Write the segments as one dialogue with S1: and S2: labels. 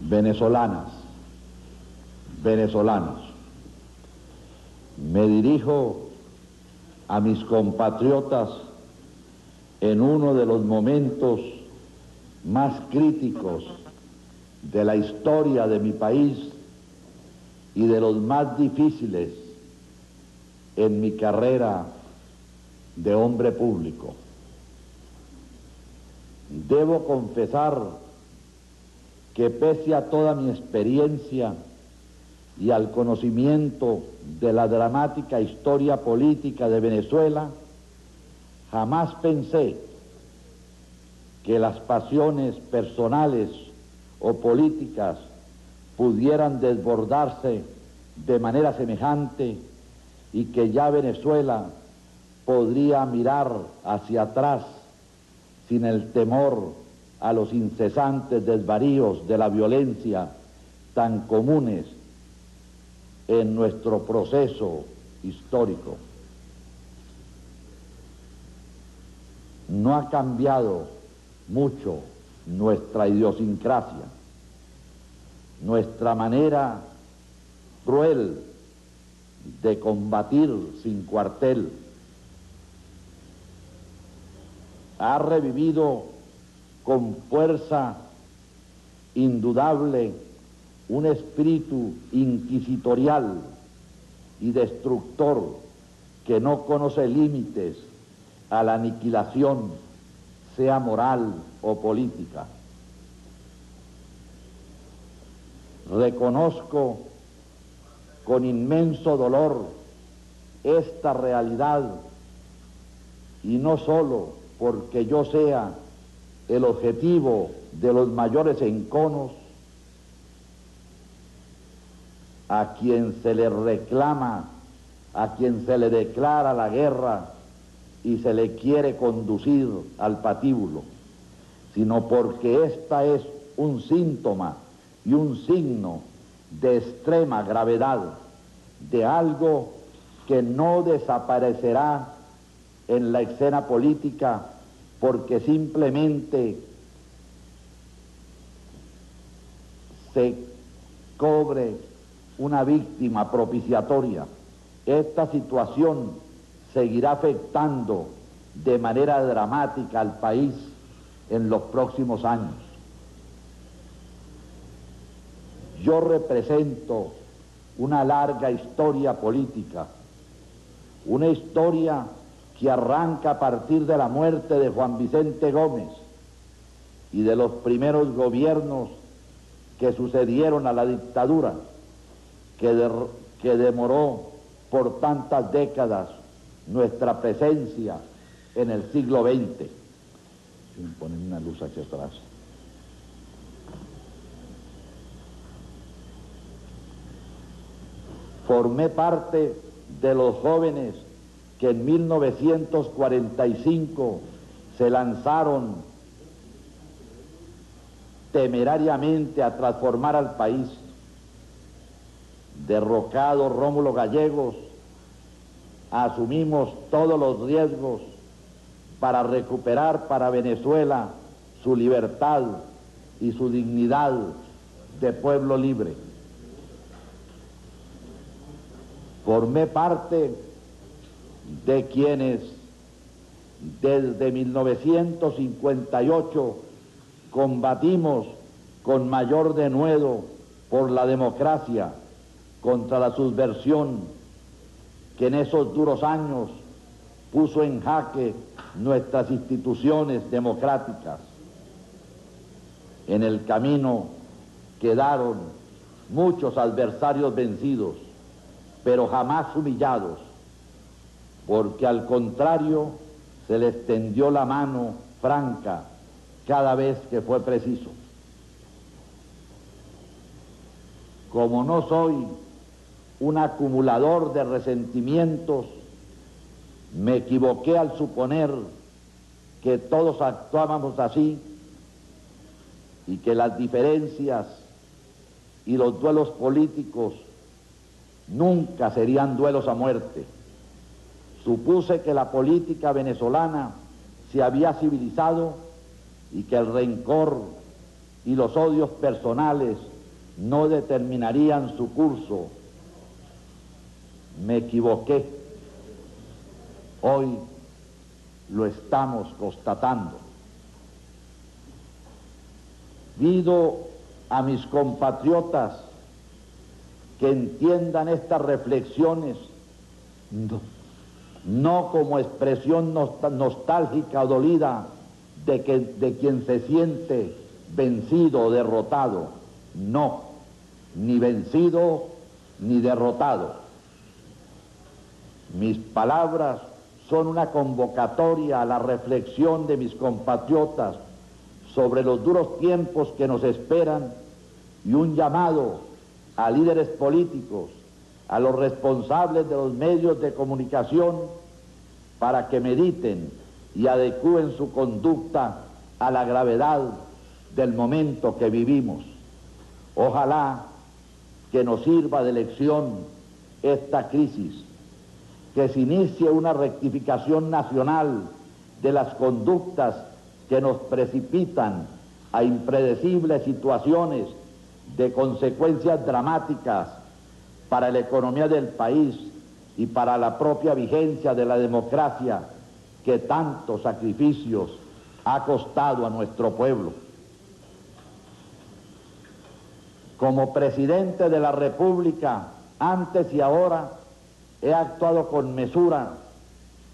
S1: Venezolanas, venezolanos, me dirijo a mis compatriotas en uno de los momentos más críticos de la historia de mi país y de los más difíciles en mi carrera de hombre público. Debo confesar que pese a toda mi experiencia y al conocimiento de la dramática historia política de Venezuela, jamás pensé que las pasiones personales o políticas pudieran desbordarse de manera semejante y que ya Venezuela podría mirar hacia atrás sin el temor a los incesantes desvaríos de la violencia tan comunes en nuestro proceso histórico. No ha cambiado mucho nuestra idiosincrasia, nuestra manera cruel de combatir sin cuartel. Ha revivido con fuerza indudable un espíritu inquisitorial y destructor que no conoce límites a la aniquilación, sea moral o política. Reconozco con inmenso dolor esta realidad, y no solo porque yo sea el objetivo de los mayores enconos a quien se le reclama, a quien se le declara la guerra y se le quiere conducir al patíbulo, sino porque esta es un síntoma y un signo de extrema gravedad de algo que no desaparecerá en la escena política porque simplemente se cobre una víctima propiciatoria. Esta situación seguirá afectando de manera dramática al país en los próximos años. Yo represento una larga historia política, una historia que arranca a partir de la muerte de Juan Vicente Gómez y de los primeros gobiernos que sucedieron a la dictadura, que demoró por tantas décadas nuestra presencia en el siglo XX. Ponen una luz hacia atrás. Formé parte de los jóvenes que en 1945 se lanzaron temerariamente a transformar al país. Derrocado Rómulo Gallegos, asumimos todos los riesgos para recuperar para Venezuela su libertad y su dignidad de pueblo libre. Formé parte de quienes desde 1958 combatimos con mayor denuedo por la democracia contra la subversión que en esos duros años puso en jaque nuestras instituciones democráticas. En el camino quedaron muchos adversarios vencidos, pero jamás humillados, porque al contrario se les tendió la mano franca cada vez que fue preciso. Como no soy un acumulador de resentimientos, me equivoqué al suponer que todos actuábamos así, y que las diferencias y los duelos políticos nunca serían duelos a muerte. Supuse que la política venezolana se había civilizado y que el rencor y los odios personales no determinarían su curso. Me equivoqué. Hoy lo estamos constatando. Pido a mis compatriotas que entiendan estas reflexiones no como expresión nostálgica o dolida de quien se siente vencido o derrotado. No, ni vencido ni derrotado. Mis palabras son una convocatoria a la reflexión de mis compatriotas sobre los duros tiempos que nos esperan y un llamado a líderes políticos, a los responsables de los medios de comunicación, para que mediten y adecúen su conducta a la gravedad del momento que vivimos. Ojalá que nos sirva de lección esta crisis, que se inicie una rectificación nacional de las conductas que nos precipitan a impredecibles situaciones de consecuencias dramáticas para la economía del país y para la propia vigencia de la democracia que tantos sacrificios ha costado a nuestro pueblo. Como presidente de la República, antes y ahora, he actuado con mesura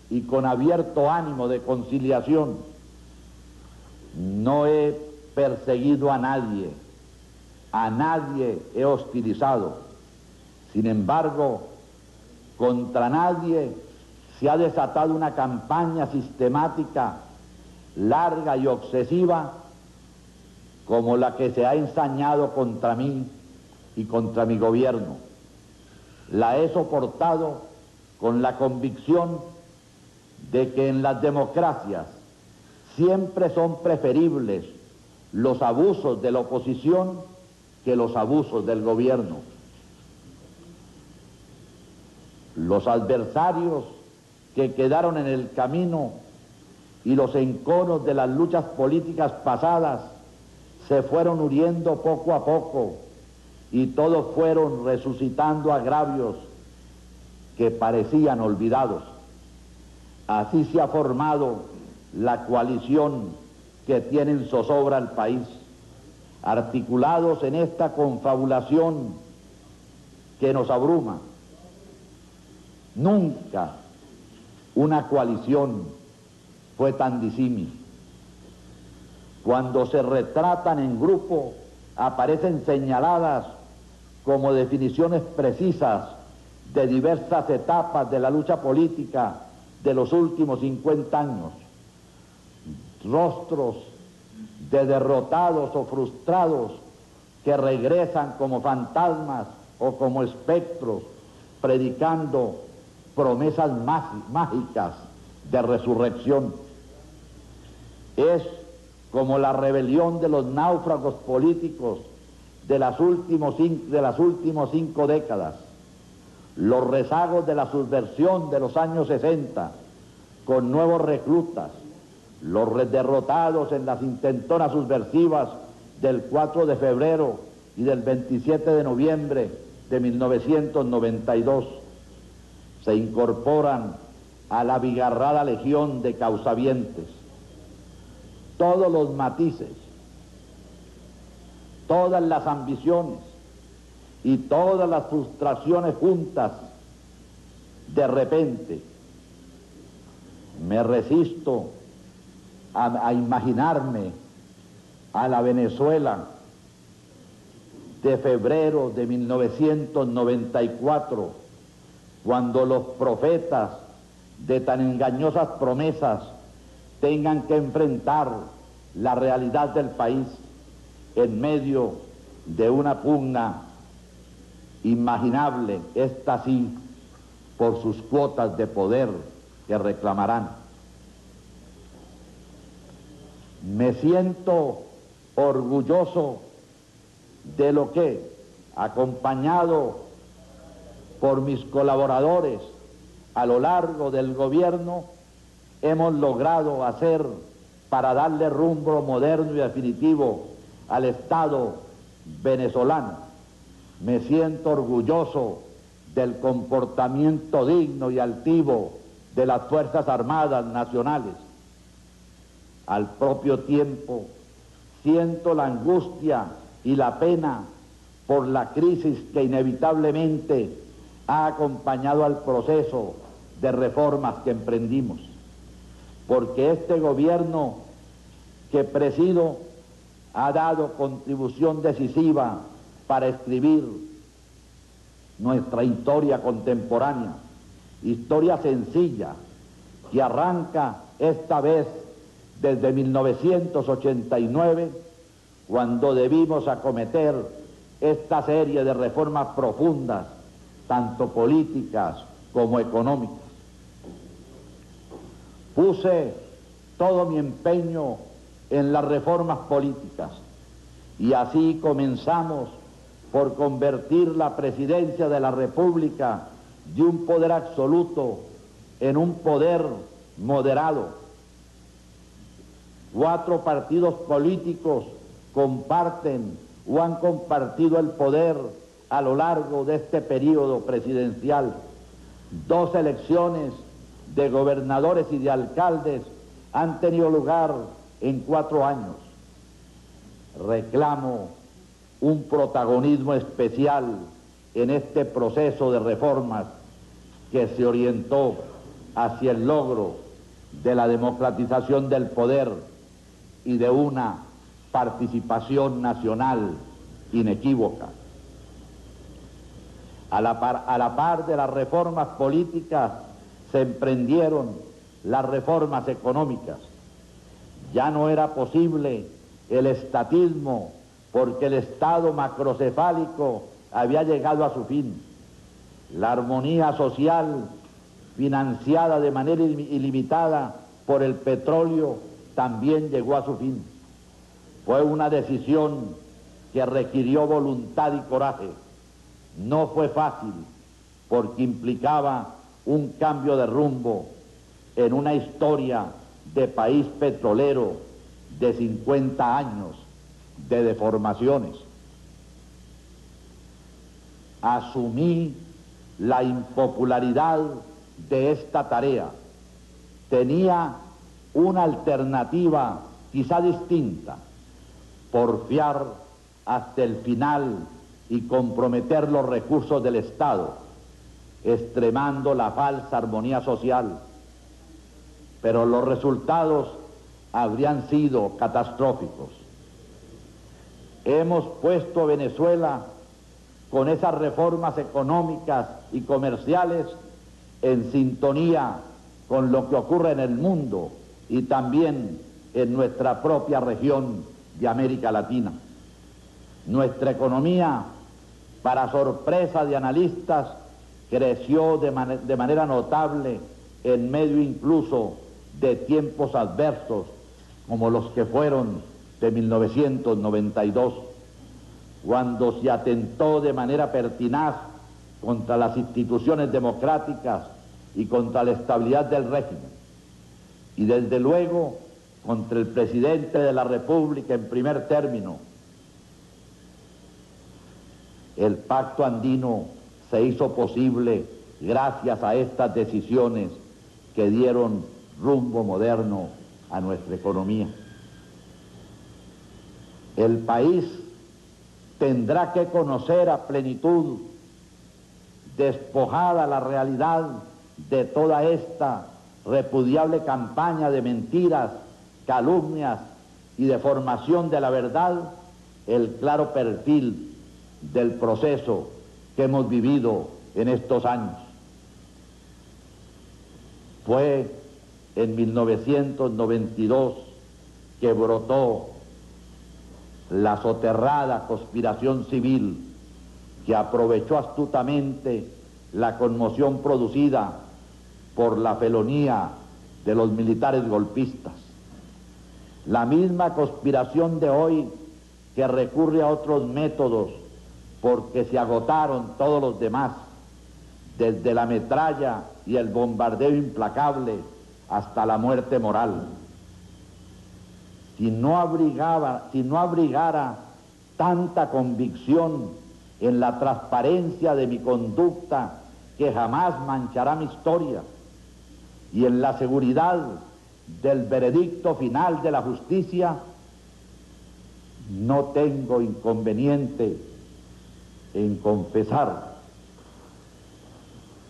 S1: y con abierto ánimo de conciliación. No he perseguido a nadie he hostilizado. Sin embargo, contra nadie se ha desatado una campaña sistemática, larga y obsesiva, como la que se ha ensañado contra mí y contra mi gobierno. La he soportado con la convicción de que en las democracias siempre son preferibles los abusos de la oposición que los abusos del gobierno. Los adversarios que quedaron en el camino y los enconos de las luchas políticas pasadas se fueron muriendo poco a poco y todos fueron resucitando agravios que parecían olvidados. Así se ha formado la coalición que tiene en zozobra al país, articulados en esta confabulación que nos abruma. Nunca una coalición fue tan disímil. Cuando se retratan en grupo, aparecen señaladas como definiciones precisas de diversas etapas de la lucha política de los últimos 50 años. Rostros de derrotados o frustrados que regresan como fantasmas o como espectros, predicando promesas mágicas de resurrección. Es como la rebelión de los náufragos políticos de las últimas 5 décadas, los rezagos de la subversión de los años 60, con nuevos reclutas, los derrotados en las intentonas subversivas del 4 de febrero y del 27 de noviembre de 1992, se incorporan a la abigarrada legión de causavientes. Todos los matices, todas las ambiciones y todas las frustraciones juntas, de repente. Me resisto a imaginarme a la Venezuela de febrero de 1994, cuando los profetas de tan engañosas promesas tengan que enfrentar la realidad del país en medio de una pugna imaginable, esta sí, por sus cuotas de poder que reclamarán. Me siento orgulloso de lo que, acompañado por mis colaboradores a lo largo del gobierno, hemos logrado hacer para darle rumbo moderno y definitivo al Estado venezolano. Me siento orgulloso del comportamiento digno y altivo de las Fuerzas Armadas Nacionales. Al propio tiempo, siento la angustia y la pena por la crisis que inevitablemente ha acompañado al proceso de reformas que emprendimos, porque este gobierno que presido ha dado contribución decisiva para escribir nuestra historia contemporánea, historia sencilla, que arranca esta vez desde 1989, cuando debimos acometer esta serie de reformas profundas, tanto políticas como económicas. Puse todo mi empeño en las reformas políticas y así comenzamos por convertir la presidencia de la República de un poder absoluto en un poder moderado. 4 partidos políticos comparten o han compartido el poder a lo largo de este periodo presidencial. 2 elecciones de gobernadores y de alcaldes han tenido lugar en 4 años. Reclamo un protagonismo especial en este proceso de reformas que se orientó hacia el logro de la democratización del poder y de una participación nacional inequívoca. A la par de las reformas políticas se emprendieron las reformas económicas. Ya no era posible el estatismo porque el Estado macrocefálico había llegado a su fin. La armonía social, financiada de manera ilimitada por el petróleo, también llegó a su fin. Fue una decisión que requirió voluntad y coraje. No fue fácil, porque implicaba un cambio de rumbo en una historia de país petrolero de 50 años de deformaciones. Asumí la impopularidad de esta tarea. Tenía una alternativa quizá distinta: porfiar hasta el final y comprometer los recursos del Estado, extremando la falsa armonía social. Pero los resultados habrían sido catastróficos. Hemos puesto a Venezuela, con esas reformas económicas y comerciales, en sintonía con lo que ocurre en el mundo y también en nuestra propia región de América Latina. Nuestra economía, para sorpresa de analistas, creció de manera notable en medio incluso de tiempos adversos como los que fueron de 1992, cuando se atentó de manera pertinaz contra las instituciones democráticas y contra la estabilidad del régimen, y desde luego contra el presidente de la República en primer término. El Pacto Andino se hizo posible gracias a estas decisiones que dieron rumbo moderno a nuestra economía. El país tendrá que conocer a plenitud, despojada la realidad de toda esta repudiable campaña de mentiras, calumnias y deformación de la verdad, el claro perfil del proceso que hemos vivido en estos años. Fue en 1992 que brotó la soterrada conspiración civil que aprovechó astutamente la conmoción producida por la felonía de los militares golpistas. La misma conspiración de hoy que recurre a otros métodos porque se agotaron todos los demás, desde la metralla y el bombardeo implacable hasta la muerte moral. Si no abrigara tanta convicción en la transparencia de mi conducta que jamás manchará mi historia, y en la seguridad del veredicto final de la justicia, no tengo inconveniente en confesar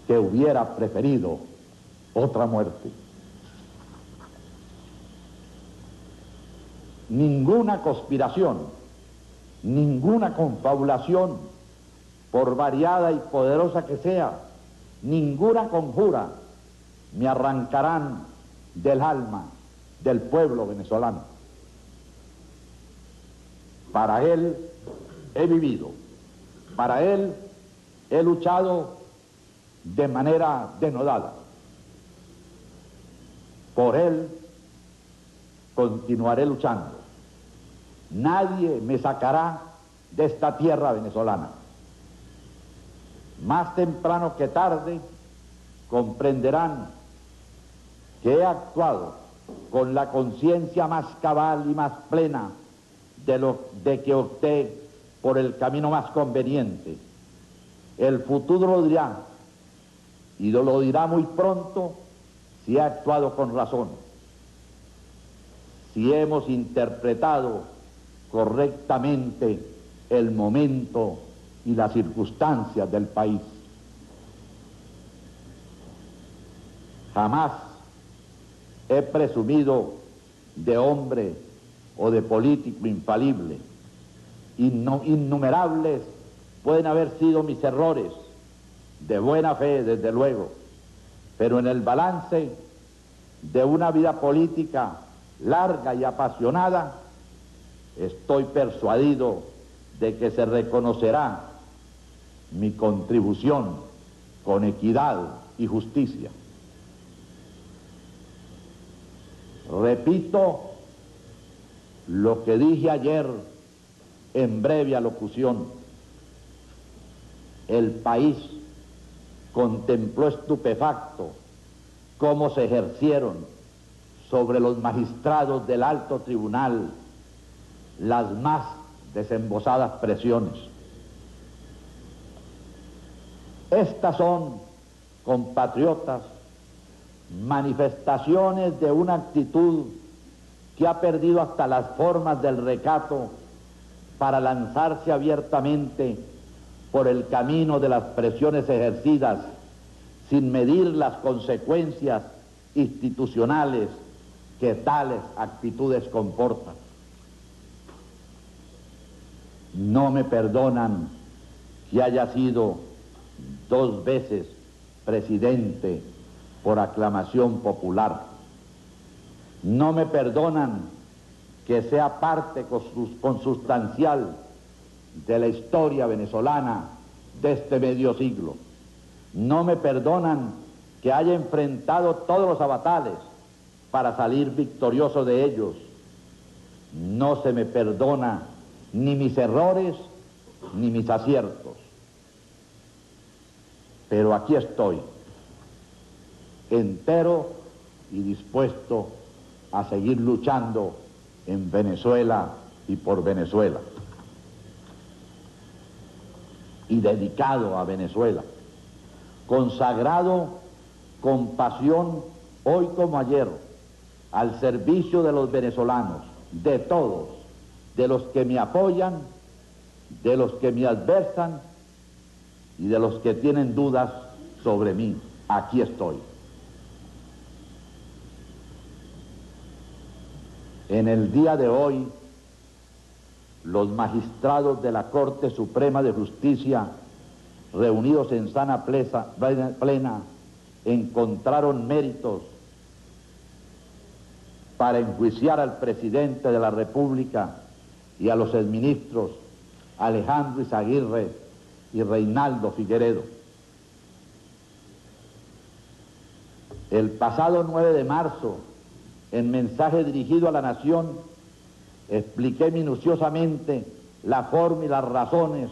S1: que hubiera preferido otra muerte. Ninguna conspiración, ninguna confabulación, por variada y poderosa que sea, ninguna conjura me arrancarán del alma del pueblo venezolano. Para él he vivido, para él he luchado de manera denodada. Por él continuaré luchando. Nadie me sacará de esta tierra venezolana. Más temprano que tarde comprenderán que he actuado con la conciencia más cabal y más plena de que opté por el camino más conveniente. El futuro lo dirá, y lo dirá muy pronto, si he actuado con razón, si hemos interpretado correctamente el momento y las circunstancias del país. Jamás he presumido de hombre o de político infalible. Innumerables pueden haber sido mis errores, de buena fe, desde luego, pero en el balance de una vida política larga y apasionada, estoy persuadido de que se reconocerá mi contribución con equidad y justicia. Repito lo que dije ayer en breve alocución. El país contempló estupefacto cómo se ejercieron sobre los magistrados del alto tribunal las más desembosadas presiones. Estas son, compatriotas, manifestaciones de una actitud que ha perdido hasta las formas del recato para lanzarse abiertamente por el camino de las presiones ejercidas sin medir las consecuencias institucionales que tales actitudes comportan. No me perdonan que haya sido 2 veces presidente por aclamación popular. No me perdonan que sea parte consustancial de la historia venezolana de este medio siglo. No me perdonan que haya enfrentado todos los avatares para salir victorioso de ellos. No se me perdona ni mis errores ni mis aciertos. Pero aquí estoy, entero y dispuesto a seguir luchando en Venezuela y por Venezuela, y dedicado a Venezuela, consagrado con pasión hoy como ayer al servicio de los venezolanos, de todos, de los que me apoyan, de los que me adversan y de los que tienen dudas sobre mí. Aquí estoy. En el día de hoy, los magistrados de la Corte Suprema de Justicia, reunidos en sana plena, encontraron méritos para enjuiciar al presidente de la República y a los exministros Alejandro Izaguirre y Reinaldo Figueredo. El pasado 9 de marzo, en mensaje dirigido a la nación, expliqué minuciosamente la forma y las razones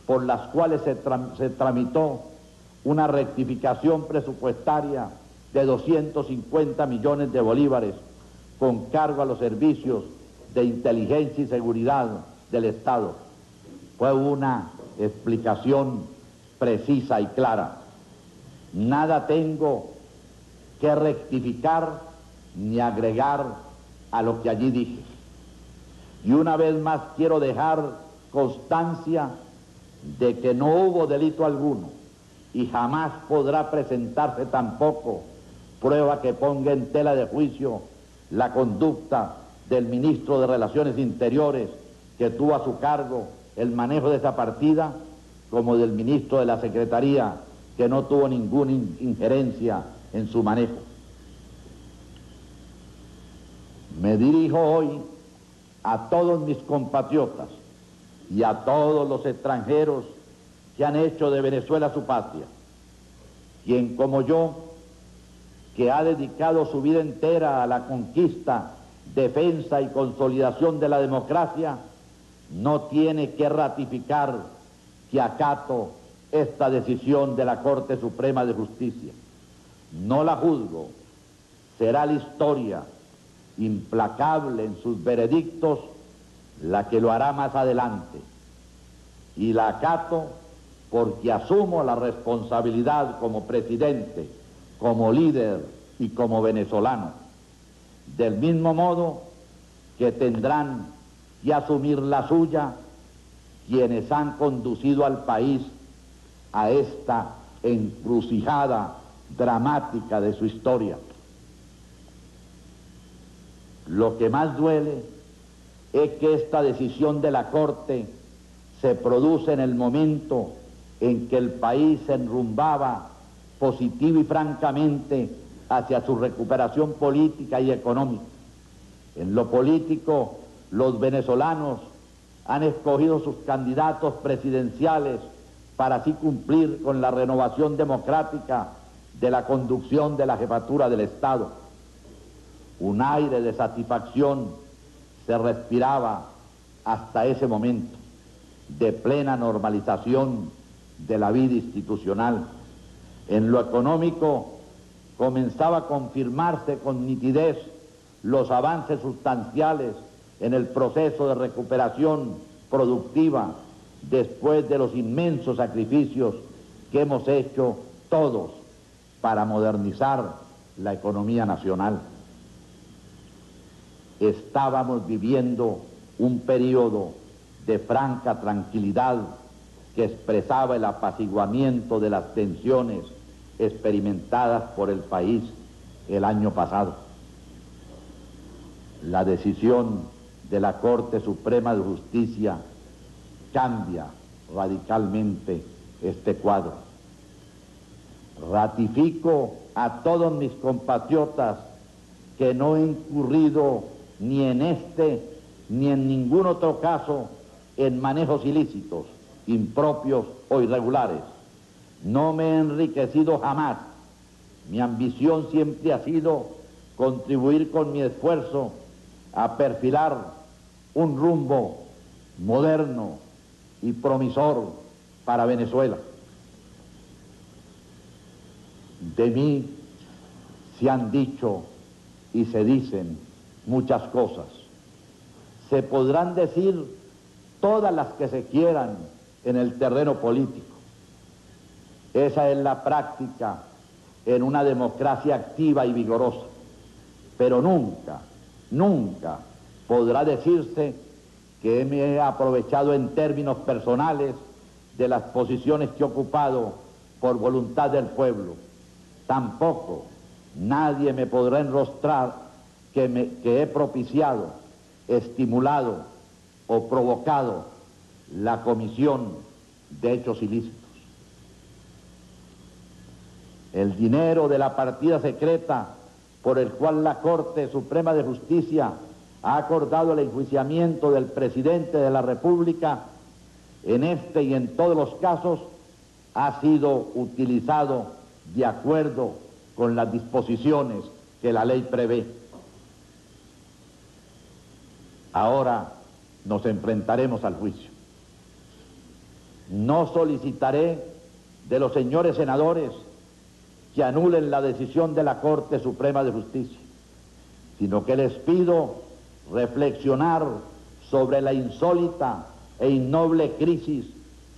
S1: por las cuales se tramitó una rectificación presupuestaria de 250 millones de bolívares con cargo a los servicios de inteligencia y seguridad del Estado. Fue una explicación precisa y clara. Nada tengo que rectificar ni agregar a lo que allí dije. Y una vez más quiero dejar constancia de que no hubo delito alguno y jamás podrá presentarse tampoco prueba que ponga en tela de juicio la conducta del ministro de Relaciones Interiores, que tuvo a su cargo el manejo de esa partida, como del ministro de la Secretaría, que no tuvo ninguna injerencia en su manejo. Me dirijo hoy a todos mis compatriotas y a todos los extranjeros que han hecho de Venezuela su patria, quien como yo, que ha dedicado su vida entera a la conquista, defensa y consolidación de la democracia, no tiene que ratificar que acato esta decisión de la Corte Suprema de Justicia. No la juzgo, será la historia, implacable en sus veredictos, la que lo hará más adelante. Y la acato porque asumo la responsabilidad como presidente, como líder y como venezolano. Del mismo modo que tendrán que asumir la suya quienes han conducido al país a esta encrucijada dramática de su historia. Lo que más duele es que esta decisión de la Corte se produce en el momento en que el país se enrumbaba positivo y francamente hacia su recuperación política y económica. En lo político, los venezolanos han escogido sus candidatos presidenciales para así cumplir con la renovación democrática de la conducción de la jefatura del Estado. Un aire de satisfacción se respiraba hasta ese momento, de plena normalización de la vida institucional. En lo económico comenzaba a confirmarse con nitidez los avances sustanciales en el proceso de recuperación productiva después de los inmensos sacrificios que hemos hecho todos para modernizar la economía nacional. Estábamos viviendo un periodo de franca tranquilidad que expresaba el apaciguamiento de las tensiones experimentadas por el país el año pasado. La decisión de la Corte Suprema de Justicia cambia radicalmente este cuadro. Ratifico a todos mis compatriotas que no he incurrido ni en este ni en ningún otro caso en manejos ilícitos, impropios o irregulares. No me he enriquecido jamás. Mi ambición siempre ha sido contribuir con mi esfuerzo a perfilar un rumbo moderno y promisor para Venezuela. De mí se han dicho y se dicen muchas cosas. Se podrán decir todas las que se quieran en el terreno político. Esa es la práctica en una democracia activa y vigorosa. Pero nunca, nunca podrá decirse que me he aprovechado en términos personales de las posiciones que he ocupado por voluntad del pueblo. Tampoco nadie me podrá enrostrar que he propiciado, estimulado o provocado la comisión de hechos ilícitos. El dinero de la partida secreta por el cual la Corte Suprema de Justicia ha acordado el enjuiciamiento del presidente de la República, en este y en todos los casos, ha sido utilizado de acuerdo con las disposiciones que la ley prevé. Ahora nos enfrentaremos al juicio. No solicitaré de los señores senadores que anulen la decisión de la Corte Suprema de Justicia, sino que les pido reflexionar sobre la insólita e innoble crisis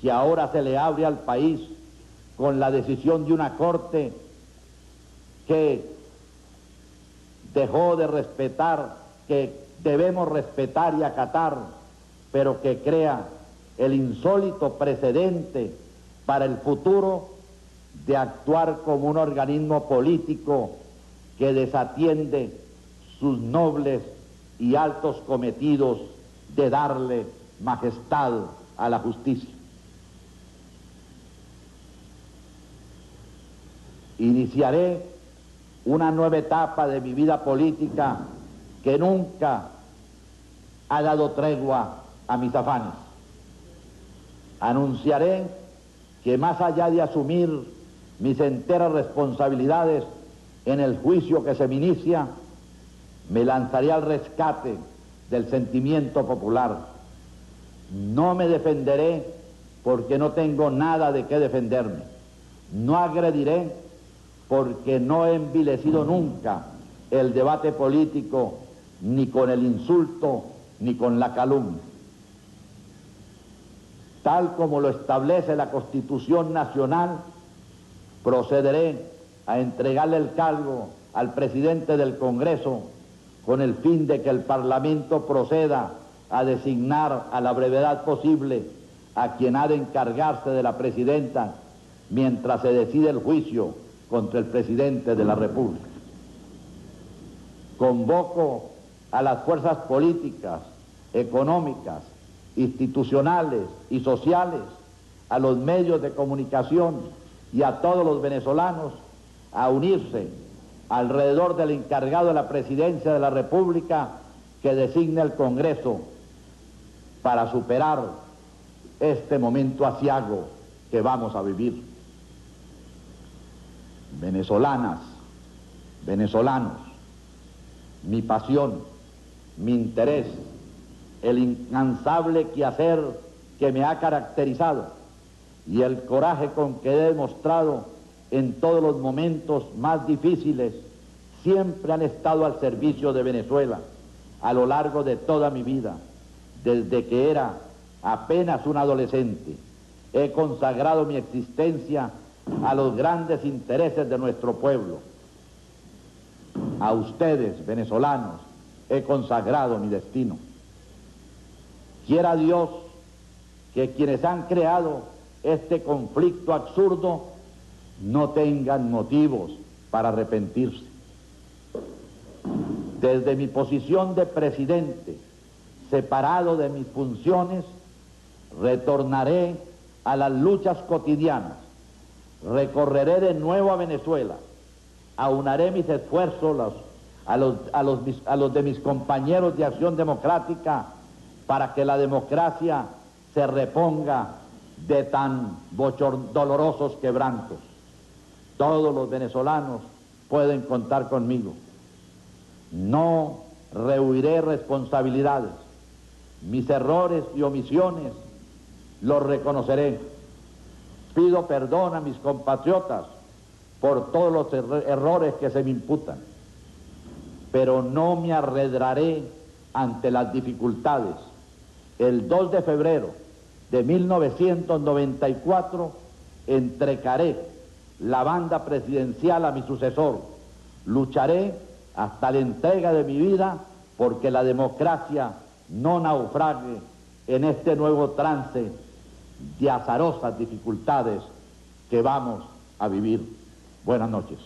S1: que ahora se le abre al país con la decisión de una Corte que dejó de respetar, que debemos respetar y acatar, pero que crea el insólito precedente para el futuro de actuar como un organismo político que desatiende sus nobles y altos cometidos de darle majestad a la justicia. Iniciaré una nueva etapa de mi vida política que nunca ha dado tregua a mis afanes. Anunciaré que más allá de asumir mis enteras responsabilidades en el juicio que se me inicia, me lanzaré al rescate del sentimiento popular. No me defenderé porque no tengo nada de qué defenderme. No agrediré porque no he envilecido nunca el debate político ni con el insulto ni con la calumnia. Tal como lo establece la Constitución Nacional, procederé a entregarle el cargo al presidente del Congreso con el fin de que el Parlamento proceda a designar a la brevedad posible a quien ha de encargarse de la presidenta mientras se decide el juicio contra el presidente de la República. Convoco a las fuerzas políticas, económicas, institucionales y sociales, a los medios de comunicación y a todos los venezolanos a unirse alrededor del encargado de la presidencia de la República que designe el Congreso para superar este momento aciago que vamos a vivir. Venezolanas, venezolanos, mi pasión, mi interés, el incansable quehacer que me ha caracterizado y el coraje con que he demostrado en todos los momentos más difíciles, siempre han estado al servicio de Venezuela a lo largo de toda mi vida. Desde que era apenas un adolescente, he consagrado mi existencia a los grandes intereses de nuestro pueblo. A ustedes, venezolanos, he consagrado mi destino. Quiera Dios que quienes han creado este conflicto absurdo no tengan motivos para arrepentirse. Desde mi posición de presidente, separado de mis funciones, retornaré a las luchas cotidianas, recorreré de nuevo a Venezuela, aunaré mis esfuerzos a los de mis compañeros de Acción Democrática para que la democracia se reponga de tan dolorosos quebrantos. Todos los venezolanos pueden contar conmigo. No rehuiré responsabilidades. Mis errores y omisiones los reconoceré. Pido perdón a mis compatriotas por todos los errores que se me imputan, pero no me arredraré ante las dificultades. El 2 de febrero de 1994 entregaré la banda presidencial a mi sucesor. Lucharé hasta la entrega de mi vida porque la democracia no naufrague en este nuevo trance de azarosas dificultades que vamos a vivir. Buenas noches.